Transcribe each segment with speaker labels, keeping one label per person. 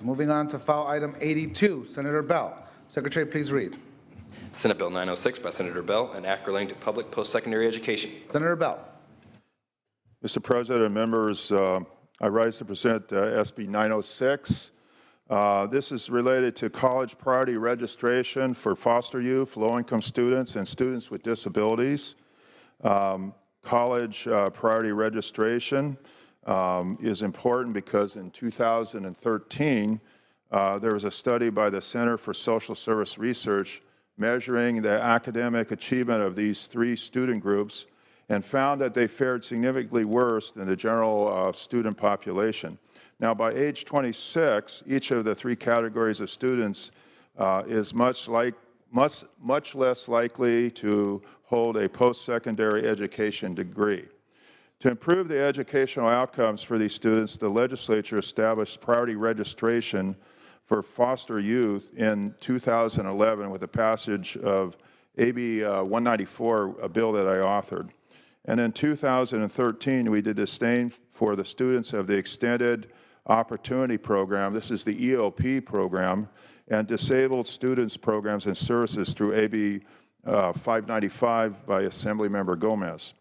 Speaker 1: Moving on to file item 82, Senator Bell. Secretary, please read.
Speaker 2: Senate Bill 906 by Senator Bell, an act relating to public post-secondary education.
Speaker 1: Senator Bell.
Speaker 3: Mr. President and members, I rise to present SB 906. This is related to college priority registration for foster youth, low-income students, and students with disabilities. College priority registration is important because in 2013, there was a study by the Center for Social Service Research measuring the academic achievement of these three student groups and found that they fared significantly worse than the general student population. Now, by age 26, each of the three categories of students is much less likely to hold a post-secondary education degree. To improve the educational outcomes for these students, the legislature established priority registration for foster youth in 2011 with the passage of AB 194, a bill that I authored. And in 2013, we did the same for the students of the Extended Opportunity Program. This is the EOP program, and Disabled Students Programs and Services through AB 595 by Assemblymember Gomez.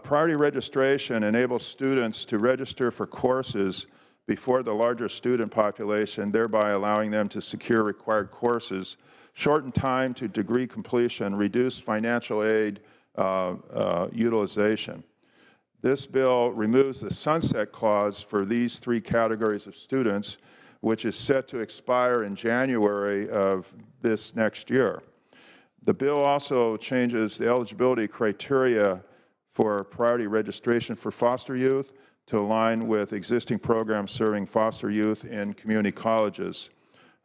Speaker 3: Priority registration enables students to register for courses before the larger student population, thereby allowing them to secure required courses, shorten time to degree completion, reduce financial aid utilization. This bill removes the sunset clause for these three categories of students, which is set to expire in January of this next year. The bill also changes the eligibility criteria for priority registration for foster youth to align with existing programs serving foster youth in community colleges.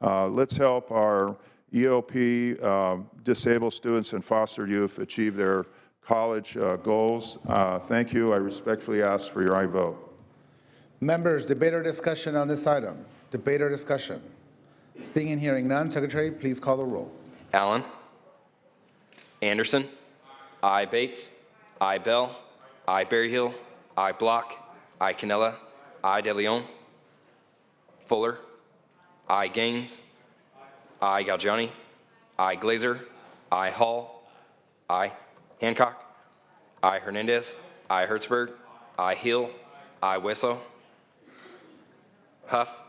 Speaker 3: Let's help our EOP disabled students and foster youth achieve their college goals. Thank you. I respectfully ask for your aye vote.
Speaker 1: Members, debate or discussion on this item? Debate or discussion? Seeing and hearing none, Secretary, please call the roll.
Speaker 2: Allen. Anderson. Aye Bates. Aye Bell. Aye Berryhill. Aye Block. Aye Canella. Aye De Leon. Fuller. Aye Gaines. Aye Galgiani. Aye Glazer. Aye Hall. Aye Hancock. Aye Hernandez. Aye Hertzberg. Aye Hill. Aye Wesso. Huff.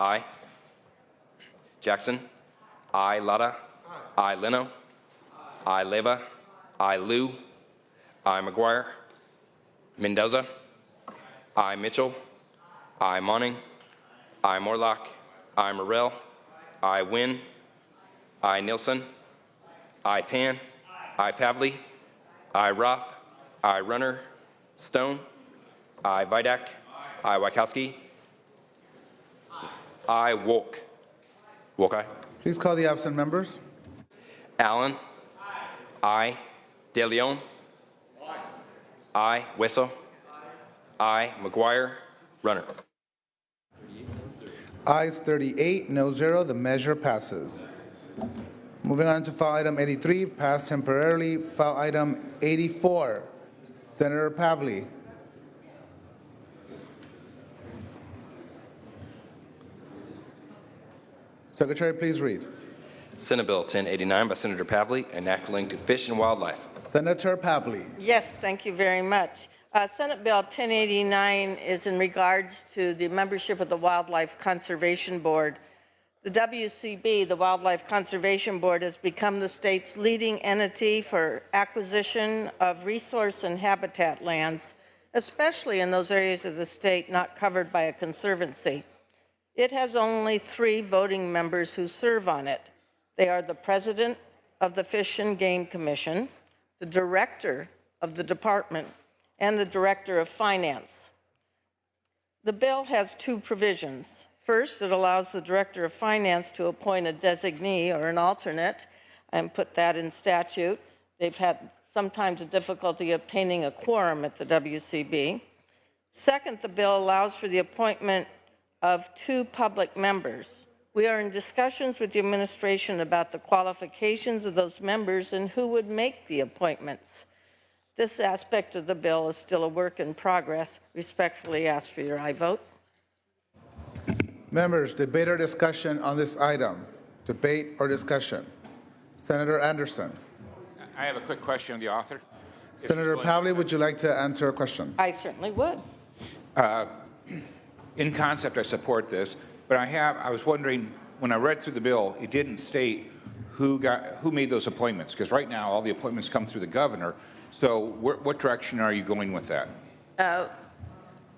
Speaker 2: Aye. Jackson. Aye Lada. Aye Leno. Aye Leva. Aye Liu. Aye McGuire. Mendoza. Aye Mitchell. Aye Monning. Aye Morlock. Aye Morrell. Aye Wynn. Aye Nilsson. Aye Pan. Aye Pavley. Aye Roth. Aye Runner. Stone. Aye Vidak. Aye Wachowski. Aye Wolk. Wolk aye.
Speaker 1: Please call the absent members.
Speaker 2: Allen. Aye. De Leon. Aye. Wesso. Aye. McGuire. Runner.
Speaker 1: Ayes 38, no 0. The measure passes. Moving on to file item 83, passed temporarily. File item 84, Senator Pavley. Secretary, please read.
Speaker 2: Senate Bill 1089 by Senator Pavley, an act relating to fish and wildlife.
Speaker 1: Senator Pavley.
Speaker 4: Yes, thank you very much. Senate Bill 1089 is in regards to the membership of the Wildlife Conservation Board. The WCB, the Wildlife Conservation Board, has become the state's leading entity for acquisition of resource and habitat lands, especially in those areas of the state not covered by a conservancy. It has only 3 voting members who serve on it. They are the president of the Fish and Game Commission, the director of the department, and the Director of Finance. The bill has 2 provisions. First, it allows the Director of Finance to appoint a designee or an alternate and put that in statute. They've had sometimes a difficulty obtaining a quorum at the WCB. Second, the bill allows for the appointment of 2 public members. We are in discussions with the administration about the qualifications of those members and who would make the appointments. This aspect of the bill is still a work in progress. Respectfully ask for your aye vote.
Speaker 1: Members, debate or discussion on this item? Debate or discussion? Senator Anderson.
Speaker 5: I have a quick question of the author.
Speaker 1: Senator Pavley, would you like to answer a question?
Speaker 4: I certainly would.
Speaker 5: In concept, I support this, but I was wondering, when I read through the bill, it didn't state who made those appointments, because right now all the appointments come through the governor. So what direction are you going with that?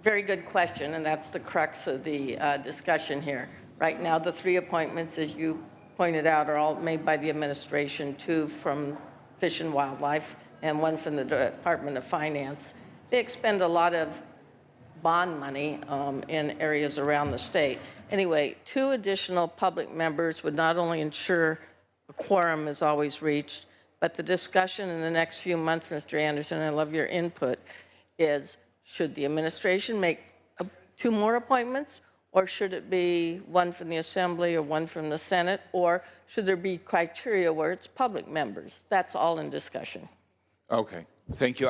Speaker 4: Very good question, and that's the crux of the discussion here. Right now, the 3 appointments, as you pointed out, are all made by the administration, 2 from Fish and Wildlife and 1 from the Department of Finance. They expend a lot of bond money in areas around the state. Anyway, 2 additional public members would not only ensure a quorum is always reached, but the discussion in the next few months, Mr. Anderson, I love your input, is should the administration make 2 more appointments, or should it be 1 from the Assembly or 1 from the Senate, or should there be criteria where it's public members? That's all in discussion.
Speaker 5: Okay, thank you.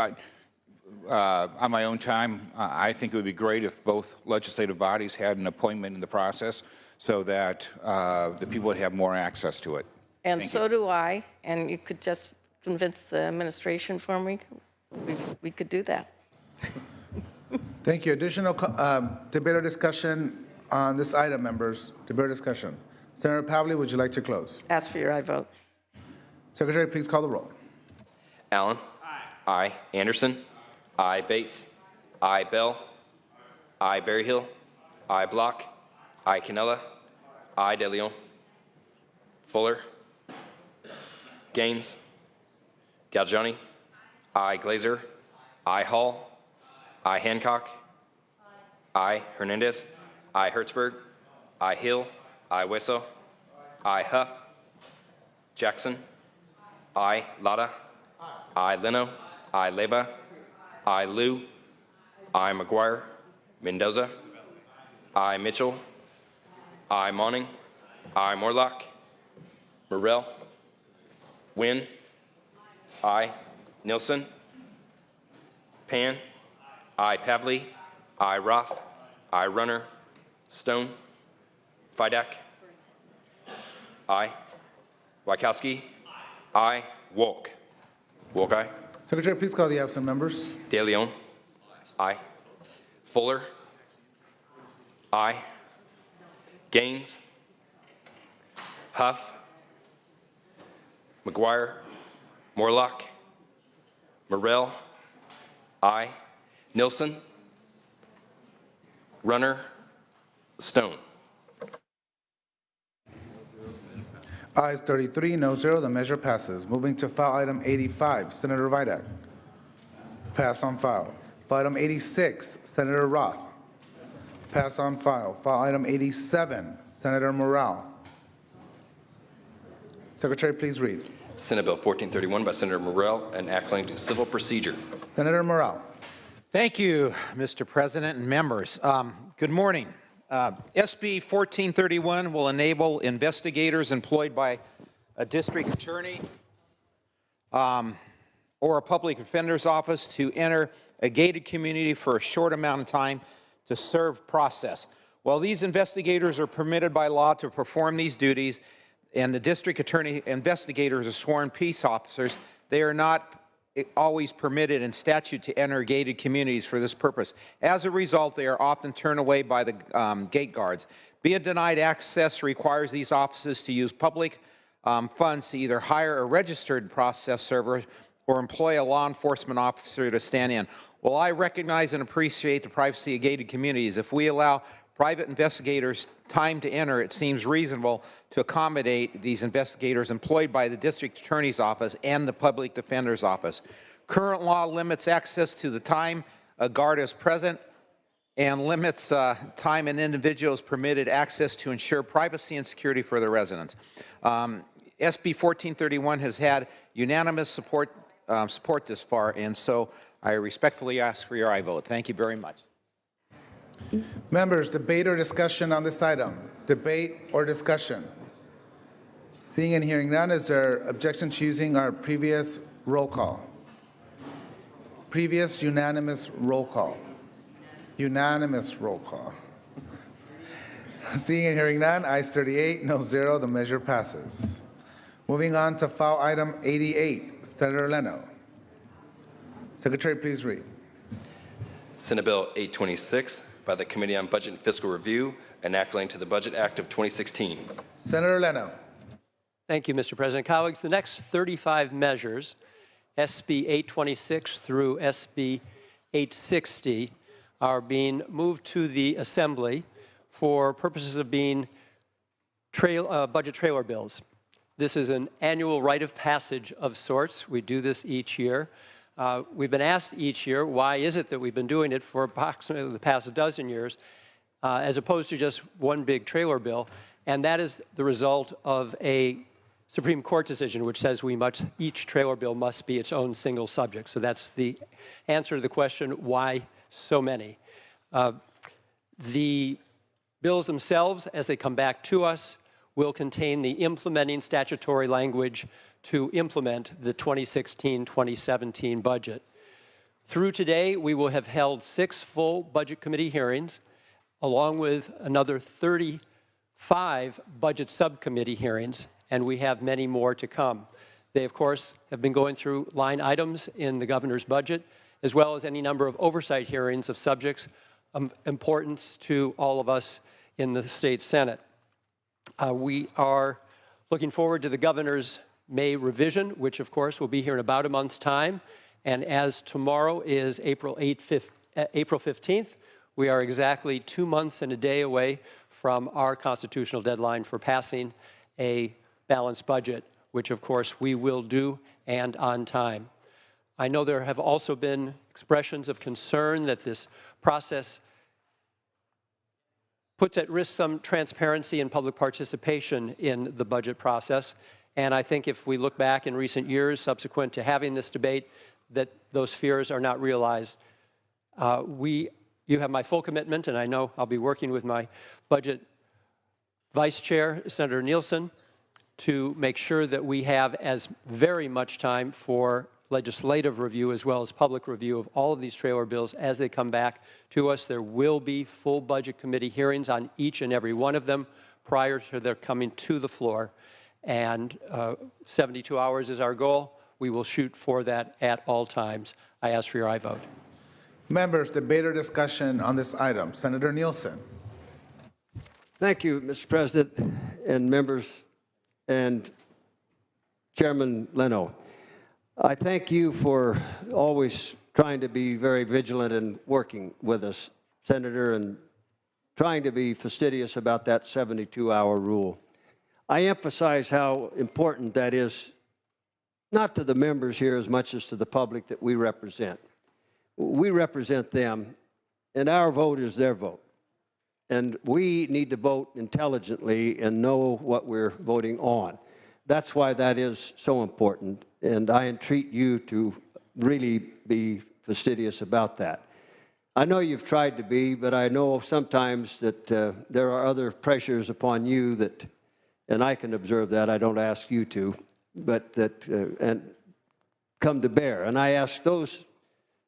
Speaker 5: On my own time, I think it would be great if both legislative bodies had an appointment in the process so that the people would have more access to it.
Speaker 4: And so do I, and you could just convince the administration for me, we could do that.
Speaker 1: Thank you. Additional debate or discussion on this item, members? Debate or discussion? Senator Pavley, would you like to close?
Speaker 4: Ask for your aye vote.
Speaker 1: Secretary, please call the roll.
Speaker 2: Allen. Aye. Anderson. Aye. Bates. Aye. Bell. Aye. Berryhill. Aye. Block. Aye. Canella. Aye. De Leon. Fuller. Gaines. Galgiani. Aye. Glazer. Aye. Hall. Aye. Hancock. Aye. Hernandez. Aye. Hertzberg. Aye. Hill. Aye. Wesso. Aye. Huff. Jackson. Aye. Lada. Aye. Leno. Aye. Leba. Aye. Liu. Aye. McGuire. Mendoza. Aye. Mitchell. Aye. Monning. Aye. Morlock. Morrell. Wynn. Aye. Nilsson. Pan. Aye. Pavley. Aye. Roth. Aye. Runner. Stone. Fidak. Aye. Wachowski. Aye. Wolk. Wolk, aye.
Speaker 1: Secretary, please call the absent members.
Speaker 2: De Leon. Aye. Fuller. Aye. Gaines. Huff. McGuire. Morlock. Morrell. Aye. Nilsson. Runner. Stone.
Speaker 1: Ayes 33, no 0. The measure passes. Moving to file item 85, Senator Vidak. Pass on file. File item 86, Senator Roth. Pass on file. File item 87, Senator Morrell. Secretary, please read.
Speaker 2: Senate Bill 1431 by Senator Morrell, an act relating to civil procedure.
Speaker 1: Senator Morrell.
Speaker 6: Thank you, Mr. President and members. Good morning. SB 1431 will enable investigators employed by a district attorney or a public defender's office to enter a gated community for a short amount of time to serve process. While these investigators are permitted by law to perform these duties, and the district attorney investigators are sworn peace officers, they are not always permitted in statute to enter gated communities for this purpose. As a result, they are often turned away by the gate guards. Being denied access requires these offices to use public funds to either hire a registered process server or employ a law enforcement officer to stand in. While I recognize and appreciate the privacy of gated communities, if we allow private investigators time to enter, it seems reasonable to accommodate these investigators employed by the district attorney's office and the public defender's office. Current law limits access to the time a guard is present and limits time an individual is permitted access to ensure privacy and security for the residents. SB 1431 has had unanimous support this far, and so I respectfully ask for your aye vote. Thank you very much.
Speaker 1: Members, debate or discussion on this item? Debate or discussion? Seeing and hearing none, is there objection to using our previous roll call? Previous unanimous roll call. Unanimous roll call. Seeing and hearing none, ayes 38, no 0, the measure passes. Moving on to file item 88, Senator Leno. Secretary, please read.
Speaker 2: Senate Bill 826 by the Committee on Budget and Fiscal Review, enacting to the Budget Act of 2016.
Speaker 1: Senator Leno.
Speaker 7: Thank you, Mr. President. Colleagues, the next 35 measures, SB 826 through SB 860, are being moved to the Assembly for purposes of being budget trailer bills. This is an annual rite of passage of sorts. We do this each year. We've been asked each year, why is it that we've been doing it for approximately the past dozen years, as opposed to just one big trailer bill? And that is the result of a Supreme Court decision which says each trailer bill must be its own single subject. So that's the answer to the question, why so many? The bills themselves, as they come back to us, will contain the implementing statutory language to implement the 2016-2017 budget. Through today, we will have held 6 full Budget Committee hearings, along with another 35 Budget Subcommittee hearings, and we have many more to come. They, of course, have been going through line items in the governor's budget, as well as any number of oversight hearings of subjects of importance to all of us in the state Senate. We are looking forward to the governor's May revision, which of course will be here in about a month's time. And as tomorrow is April 15th, we are exactly 2 months and a day away from our constitutional deadline for passing a balanced budget, which of course we will do and on time. I know there have also been expressions of concern that this process puts at risk some transparency and public participation in the budget process. And I think if we look back in recent years subsequent to having this debate, that those fears are not realized. You have my full commitment, and I know I'll be working with my budget vice chair, Senator Nielsen, to make sure that we have as very much time for legislative review as well as public review of all of these trailer bills as they come back to us. There will be full Budget Committee hearings on each and every one of them prior to their coming to the floor. And 72 hours is our goal. We will shoot for that at all times. I ask for your aye vote.
Speaker 1: Members, debate or discussion on this item. Senator Nielsen.
Speaker 8: Thank you, Mr. President and members and Chairman Leno. I thank you for always trying to be very vigilant and working with us, Senator, and trying to be fastidious about that 72-hour rule. I emphasize how important that is, not to the members here as much as to the public that we represent. We represent them, and our vote is their vote. And we need to vote intelligently and know what we're voting on. That's why that is so important, and I entreat you to really be fastidious about that. I know you've tried to be, but I know sometimes that there are other pressures upon you that, and I can observe that, I don't ask you to, but that and come to bear. And I ask those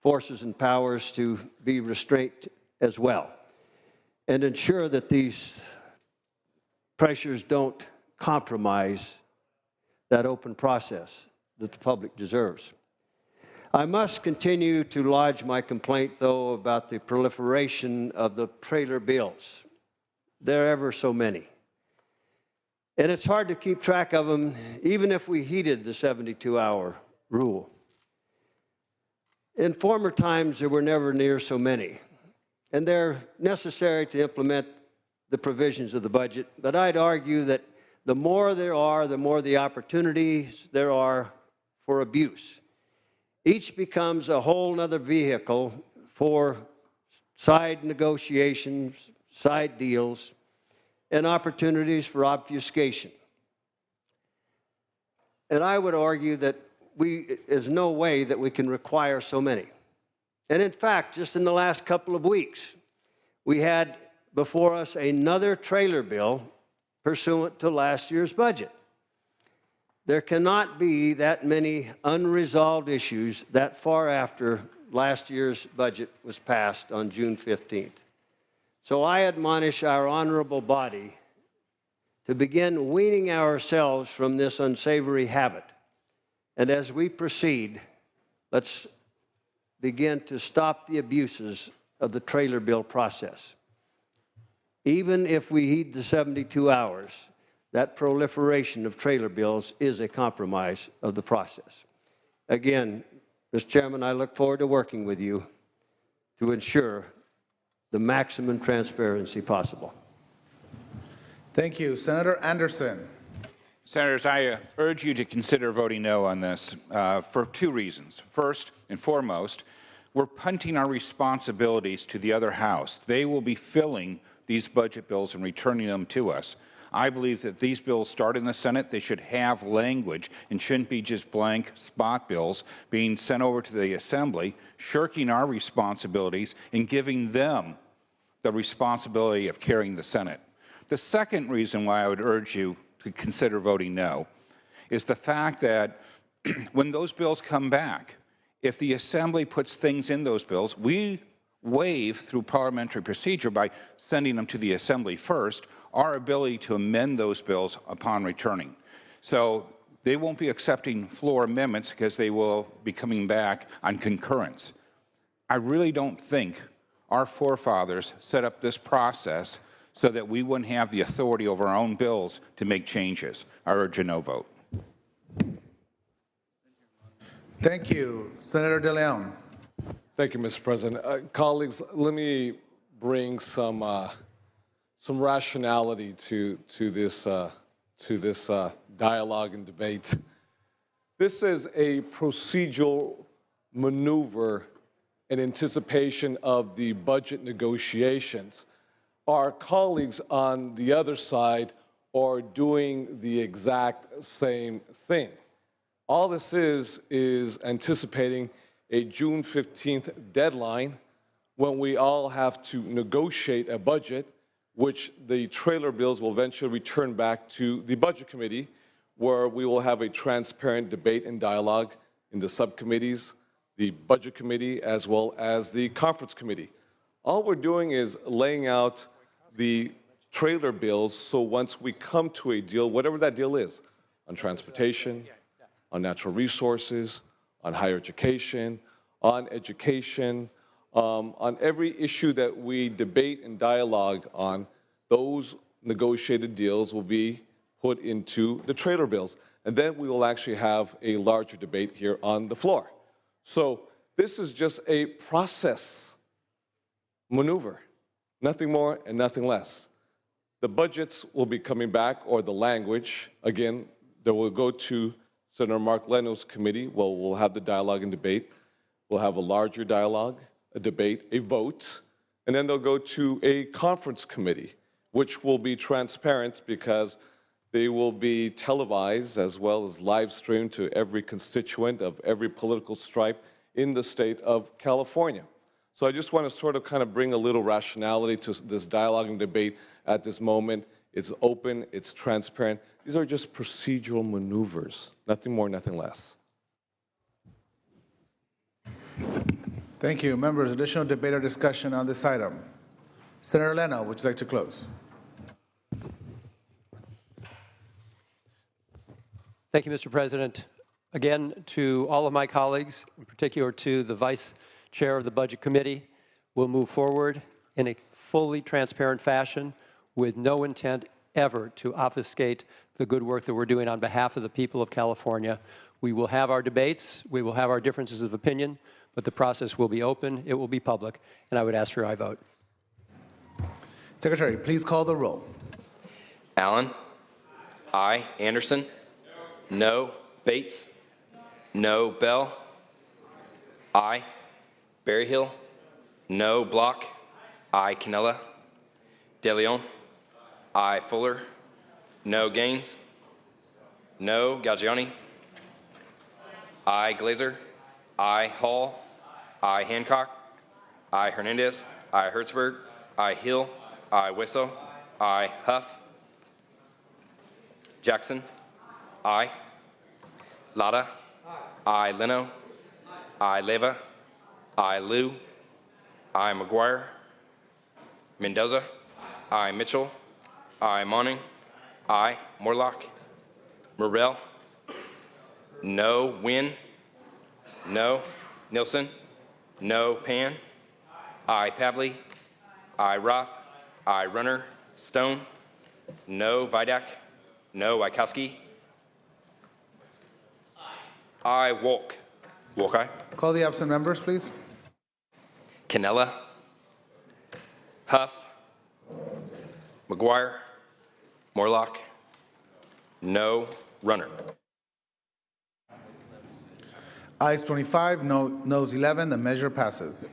Speaker 8: forces and powers to be restrained as well and ensure that these pressures don't compromise that open process that the public deserves. I must continue to lodge my complaint, though, about the proliferation of the trailer bills. There are ever so many. And it's hard to keep track of them, even if we heeded the 72-hour rule. In former times, there were never near so many. And they're necessary to implement the provisions of the budget. But I'd argue that the more there are, the more the opportunities there are for abuse. Each becomes a whole nother vehicle for side negotiations, side deals, and opportunities for obfuscation. And I would argue that there's no way that we can require so many. And in fact, just in the last couple of weeks, we had before us another trailer bill pursuant to last year's budget. There cannot be that many unresolved issues that far after last year's budget was passed on June 15th. So I admonish our honorable body to begin weaning ourselves from this unsavory habit. And as we proceed, let's begin to stop the abuses of the trailer bill process. Even if we heed the 72 hours, that proliferation of trailer bills is a compromise of the process. Again, Mr. Chairman, I look forward to working with you to ensure the maximum transparency possible.
Speaker 1: Thank you. Senator Anderson.
Speaker 5: Senators, I urge you to consider voting no on this for two reasons. First and foremost, we're punting our responsibilities to the other House. They will be filling these budget bills and returning them to us. I believe that these bills start in the Senate. They should have language and shouldn't be just blank spot bills being sent over to the Assembly, shirking our responsibilities and giving them the responsibility of carrying the Senate. The second reason why I would urge you to consider voting no is the fact that when those bills come back, if the Assembly puts things in those bills, we waive through parliamentary procedure by sending them to the Assembly first our ability to amend those bills upon returning. So they won't be accepting floor amendments because they will be coming back on concurrence. I really don't think our forefathers set up this process so that we wouldn't have the authority over our own bills to make changes. I urge a no vote.
Speaker 1: Thank you. Senator De Leon.
Speaker 9: Thank you, Mr. President. Colleagues, let me bring some rationality to this dialogue and debate. This is a procedural maneuver in anticipation of the budget negotiations. Our colleagues on the other side are doing the exact same thing. All this is anticipating a June 15th deadline when we all have to negotiate a budget, which the trailer bills will eventually return back to the Budget Committee, where we will have a transparent debate and dialogue in the subcommittees, the Budget Committee, as well as the Conference Committee. All we're doing is laying out the trailer bills, so once we come to a deal, whatever that deal is, on transportation, on natural resources, on higher education, on every issue that we debate and dialogue on, those negotiated deals will be put into the trailer bills. And then we will actually have a larger debate here on the floor. So this is just a process maneuver, nothing more and nothing less. The budgets will be coming back, or the language, again, that will go to Senator Mark Leno's committee. Well, we'll have the dialogue and debate. We'll have a larger dialogue, a debate, a vote, and then they'll go to a conference committee, which will be transparent because they will be televised as well as live streamed to every constituent of every political stripe in the state of California. So I just want to sort of kind of bring a little rationality to this dialogue and debate at this moment. It's open, it's transparent. These are just procedural maneuvers, nothing more, nothing less.
Speaker 1: Thank you. Members, additional debate or discussion on this item? Senator Leno, would you like to close?
Speaker 7: Thank you, Mr. President. Again, to all of my colleagues, in particular to the Vice Chair of the Budget Committee, we'll move forward in a fully transparent fashion with no intent ever to obfuscate the good work that we're doing on behalf of the people of California. We will have our debates, we will have our differences of opinion, but the process will be open, it will be public, and I would ask for your vote.
Speaker 1: Secretary, please call the roll.
Speaker 2: Allen? Aye. Anderson? No. Bates? No. Bell? Aye. Berryhill? No. Block? Aye. Canella? De Leon? Aye. Fuller? No. Gaines? No. Galgiani? Aye. Glazer? Aye. Hall? Aye. Hancock? Aye. Hernandez? Aye. Hertzberg? Aye. Hill? Aye. Wisso? Aye. Huff? Jackson? Aye. Lada? Aye. Leno? Aye. Leva? Aye. Liu? Aye. McGuire? Mendoza. I. Mitchell. I. Monning. I. Morlock. Morrell. No. Wynn. No. Nilsson. No. Pan. I. Pavley. I. Roth. I. Runner. Stone. No. Vidak. No. Wykowski. I. Wolk. Wolk, aye.
Speaker 1: Call the absent members, please.
Speaker 2: Canella. Huff. McGuire. Morlock. No. Runner.
Speaker 1: Ayes 25, noes 11. The measure passes.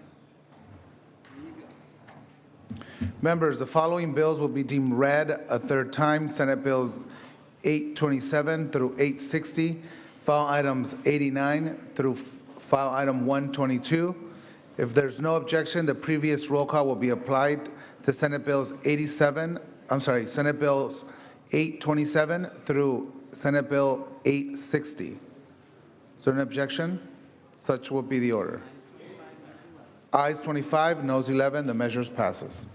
Speaker 1: Members, the following bills will be deemed read a third time. Senate Bills 827 through 860, file items 89 through file item 122. If there's no objection, the previous roll call will be applied to Senate Bills 827 through Senate Bill 860. Is there an objection? Such will be the order. Ayes 25, noes 11. The measures pass.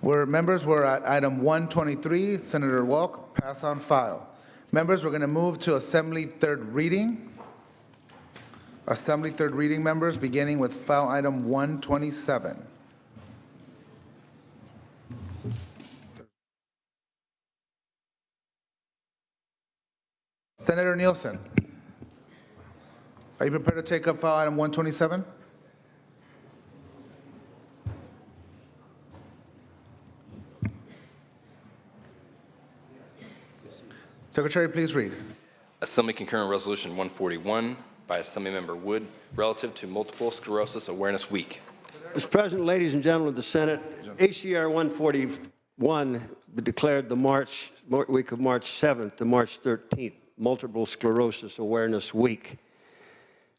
Speaker 1: Members, we're at item 123, Senator Welk, pass on file. Members, we're going to move to Assembly third reading. Assembly third reading, members, beginning with file item 127. Senator Nielsen, are you prepared to take up file item 127? Secretary, please read.
Speaker 2: Assembly Concurrent Resolution 141 by Assemblymember Wood relative to Multiple Sclerosis Awareness Week.
Speaker 8: Mr. President, ladies and gentlemen of the Senate, HCR 141 declared the week of March 7th to March 13th Multiple Sclerosis Awareness Week.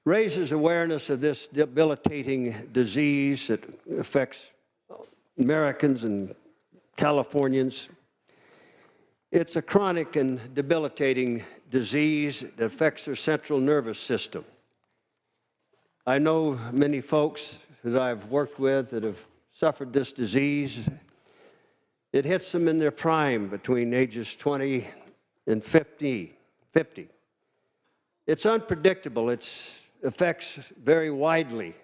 Speaker 8: Raises awareness of this debilitating disease that affects Americans and Californians. It's a chronic and debilitating disease that affects their central nervous system. I know many folks that I've worked with that have suffered this disease. It hits them in their prime between ages 20 and 50. It's unpredictable. It affects very widely,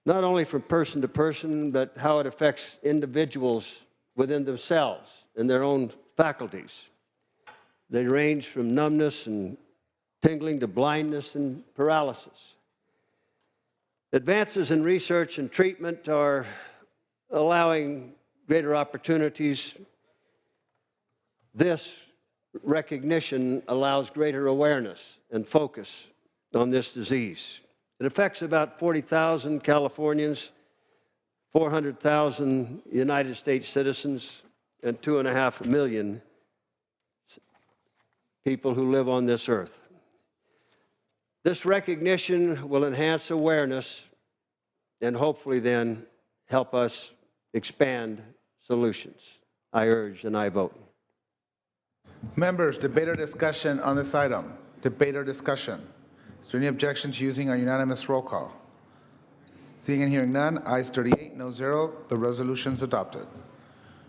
Speaker 8: not only from person to person, but how it affects individuals within themselves and their own faculties. They range from numbness and tingling to blindness and paralysis. Advances in research and treatment are allowing greater opportunities. This recognition allows greater awareness and focus on this disease. It affects about 40,000 Californians, 400,000 United States citizens, and 2.5 million people who live on this earth. This recognition will enhance awareness and hopefully then help us expand solutions. I urge and I vote.
Speaker 1: Members, debate or discussion on this item? Debate or discussion? Is there any objection to using a unanimous roll call? Seeing and hearing none, ayes 38, no 0. The resolution is adopted.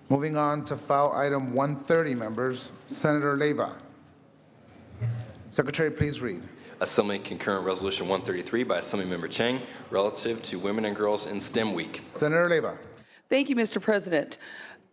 Speaker 1: Moving on to file item 130, members. Senator Leyva. Secretary, please read.
Speaker 2: Assembly Concurrent Resolution 133 by Assemblymember Chang relative to Women and Girls in STEM Week.
Speaker 1: Senator Leyva.
Speaker 10: Thank you, Mr. President.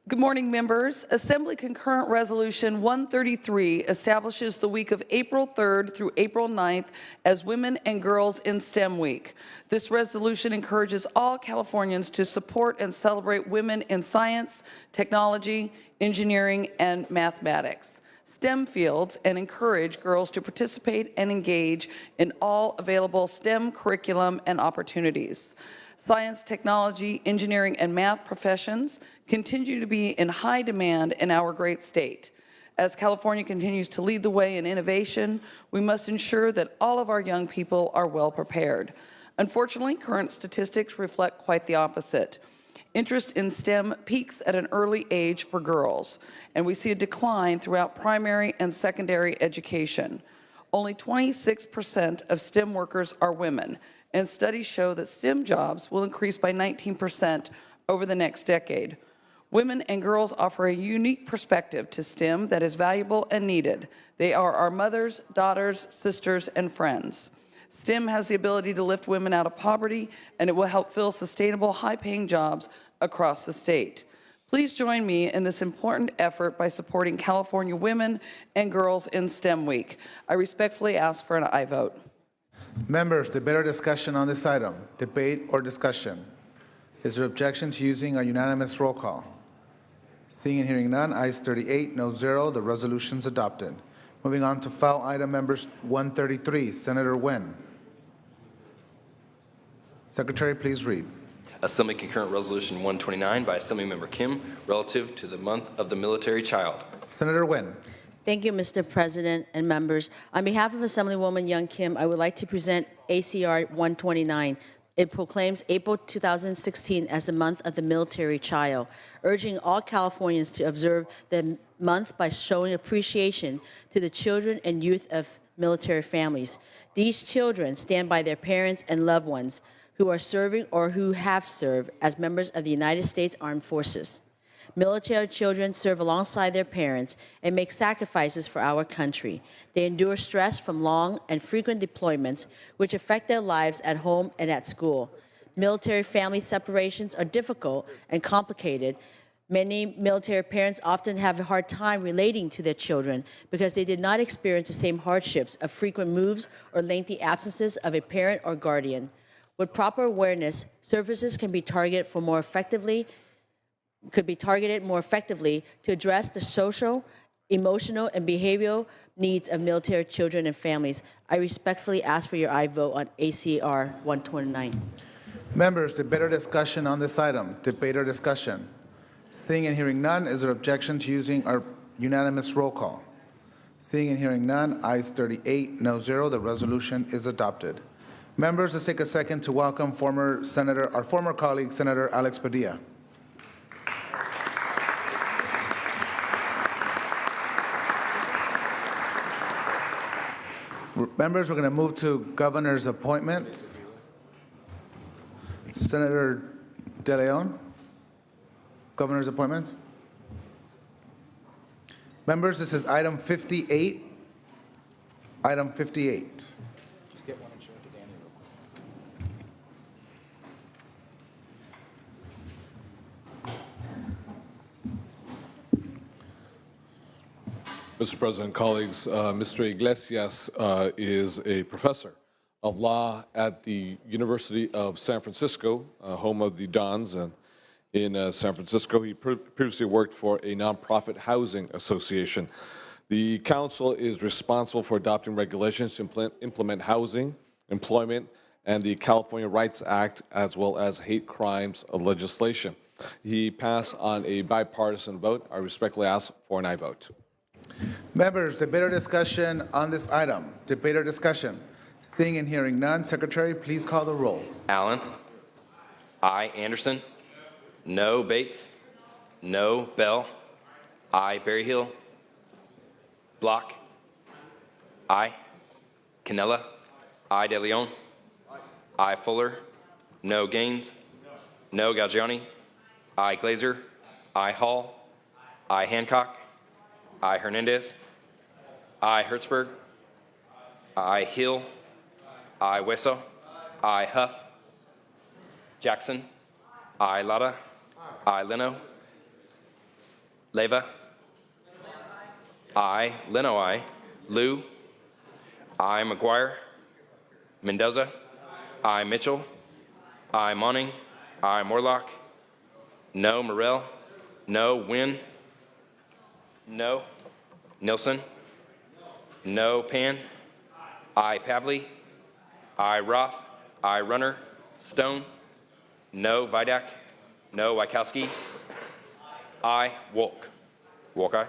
Speaker 10: Good morning, members. Assembly Concurrent Resolution 133 establishes the week of April 3rd through April 9th as Women and Girls in STEM Week. This resolution encourages all Californians to support and celebrate women in science, technology, engineering, and mathematics, STEM fields, and encourage girls to participate and engage in all available STEM curriculum and opportunities. Science, technology, engineering, and math professions continue to be in high demand in our great state. As California continues to lead the way in innovation, we must ensure that all of our young people are well prepared. Unfortunately, current statistics reflect quite the opposite. Interest in STEM peaks at an early age for girls, and we see a decline throughout primary and secondary education. only 26% of STEM workers are women, and studies show that STEM jobs will increase by 19% over the next decade. Women and girls offer a unique perspective to STEM that is valuable and needed. They are our mothers, daughters, sisters, and friends. STEM has the ability to lift women out of poverty, and it will help fill sustainable, high-paying jobs across the state. Please join me in this important effort by supporting California Women and Girls in STEM Week. I respectfully ask for an aye vote.
Speaker 1: Members, debate or discussion on this item? Debate or discussion? Is there objection to using a unanimous roll call? Seeing and hearing none, ayes 38, no 0, the resolution is adopted. Moving on to file item members 133, Senator Nguyen. Secretary, please read.
Speaker 2: Assembly Concurrent Resolution 129 by Assemblymember Kim relative to the month of the military child.
Speaker 1: Senator Nguyen.
Speaker 11: Thank you, Mr. President and members. On behalf of Assemblywoman Young Kim, I would like to present ACR 129. It proclaims April 2016 as the month of the military child, urging all Californians to observe the month by showing appreciation to the children and youth of military families. These children stand by their parents and loved ones who are serving or who have served as members of the United States Armed Forces. Military children serve alongside their parents and make sacrifices for our country. They endure stress from long and frequent deployments, which affect their lives at home and at school. Military family separations are difficult and complicated. Many military parents often have a hard time relating to their children because they did not experience the same hardships of frequent moves or lengthy absences of a parent or guardian. With proper awareness, services can be targeted more effectively to address the social, emotional, and behavioral needs of military children and families. I respectfully ask for your aye vote on ACR 129.
Speaker 1: Members, debate or discussion on this item? Debate or discussion? Seeing and hearing none, is there objection to using our unanimous roll call? Seeing and hearing none, ayes 38, no 0, the resolution is adopted. Members, let's take a second to welcome our former colleague, Senator Alex Padilla. Members, we're going to move to governor's appointments. Senator De Leon, governor's appointments. Members, this is item 58. Item 58.
Speaker 6: Just get one and show it to Danny real quick.
Speaker 9: Mr. President, colleagues, Mr. Iglesias is a professor of law at the University of San Francisco, home of the Dons. And in San Francisco, he previously worked for a nonprofit housing association. The council is responsible for adopting regulations to implement housing, employment, and the California Rights Act, as well as hate crimes legislation. He passed on a bipartisan vote. I respectfully ask for an aye vote.
Speaker 1: Members, debate or discussion on this item? Debate or discussion? Seeing and hearing none, Secretary, please call the roll.
Speaker 2: Allen. Aye. Anderson. No. Bates. No. Bell. Aye. Berryhill. Block. Aye. Canella. Aye. De Leon. Aye. Fuller. No. Gaines. No. Galgiani. Aye. Glazer. Aye. Hall. Aye. Hancock. Aye. Hernandez. Aye. Hertzberg. Aye. Hill. Aye. Wesso. Aye. Huff. Jackson. Aye. Lada. Aye. Leno. Leyva. Aye. Leno. Aye. Liu. Aye. McGuire. Mendoza. Aye. Mitchell. Aye. Monning. Aye. Morlock. No. Morrell. No. Wynn. No. Nilsson. No. Pan. Aye. Pavley. Aye. Roth. Aye. Runner. Stone. No. Vidak. No. Wykowski. Aye. Wolk. Wolk, aye.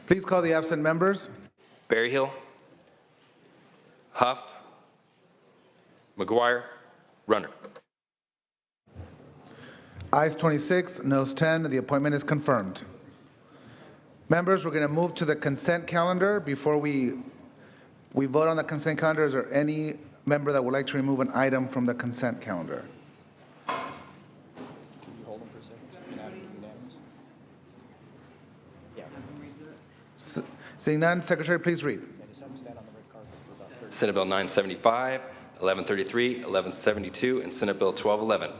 Speaker 1: Please call the absent members.
Speaker 2: Berryhill. Huff. McGuire. Runner.
Speaker 1: Ayes 26, noes 10. The appointment is confirmed. Members, we're going to move to the consent calendar. Before we We vote on the consent calendar. Is there any member that would like to remove an item from the consent calendar? Seeing none, Secretary, please read.
Speaker 2: Senate Bill 975, 1133, 1172, and Senate Bill 1211.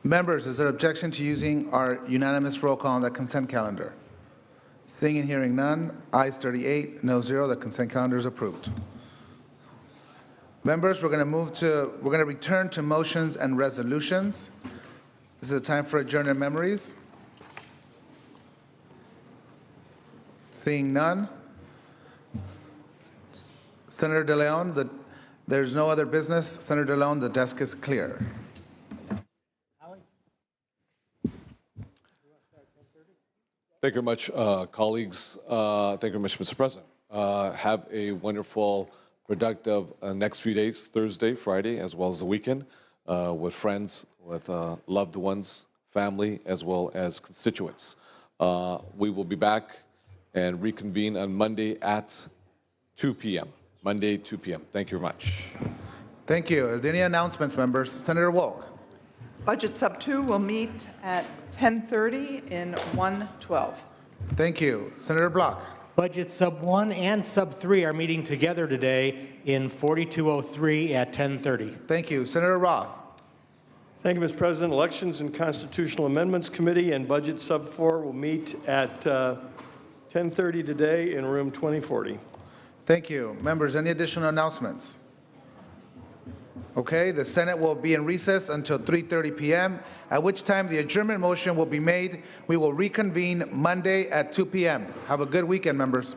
Speaker 1: Members, is there objection to using our unanimous roll call on the consent calendar? Seeing and hearing none, ayes 38, no 0, the consent calendar is approved. Members, we're going to return to motions and resolutions. This is a time for adjourned memories. Seeing none, Senator De Leon, there's no other business. Senator De Leon, the desk is clear.
Speaker 9: Thank you very much, colleagues. Thank you very much, Mr. President. Have a wonderful, productive next few days, Thursday, Friday, as well as the weekend, with friends, with loved ones, family, as well as constituents. We will be back and reconvene on Monday at 2 p.m. Monday, 2 p.m. Thank you very much.
Speaker 1: Thank you. Are there any announcements, members? Senator Wolk.
Speaker 12: Budget Sub 2 will meet at 10:30 in 112.
Speaker 1: Thank you. Senator Block.
Speaker 13: Budget Sub 1 and Sub 3 are meeting together today in 4203 at 10:30.
Speaker 1: Thank you. Senator Roth.
Speaker 14: Thank you, Mr. President. Elections and Constitutional Amendments Committee and Budget Sub 4 will meet at 10:30 today in room 2040.
Speaker 1: Thank you. Members, any additional announcements? Okay, the Senate will be in recess until 3:30 p.m., at which time the adjournment motion will be made. We will reconvene Monday at 2 p.m. Have a good weekend, members.